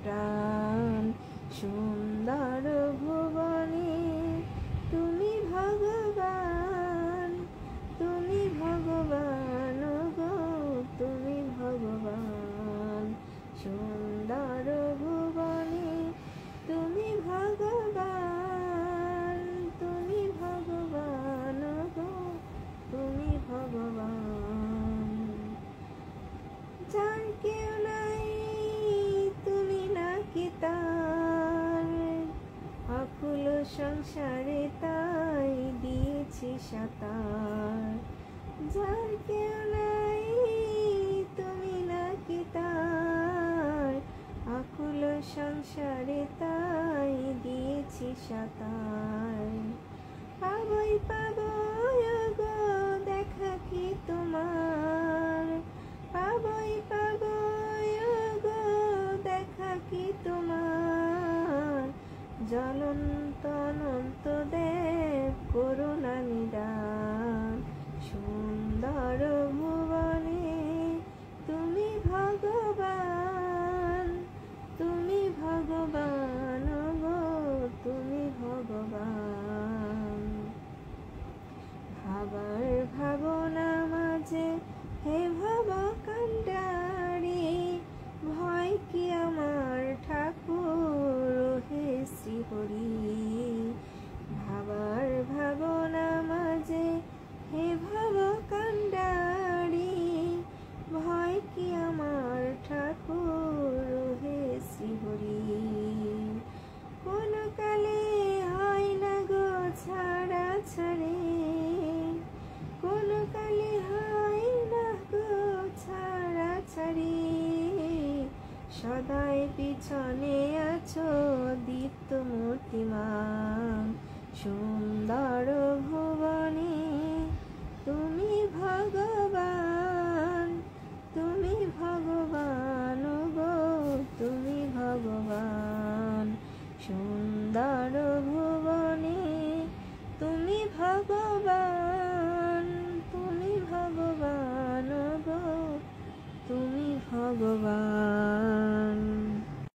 প্রাণ। সুন্দর ভুবনে তুমি ভগবান, তুমি ভগবান গো, তুমি ভগবান। সুন্দর ভুবনে তুমি ভগবান, তুমি ভগবান গো, তুমি ভগবান। যার কেউ নাই তুমি নাকি তার, অকুল সংসারে তাই দিয়েছি সাঁতার। যার কেউ নাই তুমি নাকি তার, অকুল সংসারে তাই দিয়েছি সাঁতার। পাবই পাবই গো দেখা কি তোমার, পাবই পাবই গো দেখা কি তোমার। জ্বলন্ত অনন্ত দেব করুণা নিদান। সুন্দর ভুবনে তুমি ভগবান, তুমি ভগবান গো, তুমি ভগবান। ভাবার ভাবনা মাঝে হে ভব কান্ডারি, ভয় কি আমার ঠাকুর হে শ্রীহরি। ভাবার ভাবনা মাঝে হে ভব কান্ডারি, ভয় কি আমার ঠাকুর হে শ্রীহরি। কোন কালে হয় না গো ছাড়া ছাড়ে, কোন কালে হয় না গো ছাড়া ছাড়ি। সদাই পিছনে আছো দীপ্ত মূর্তিমান। সুন্দর ভুবনে তুমি ভগবান, তুমি ভগবান গো, তুমি ভগবান। সুন্দর ভুবনে তুমি ভগবান।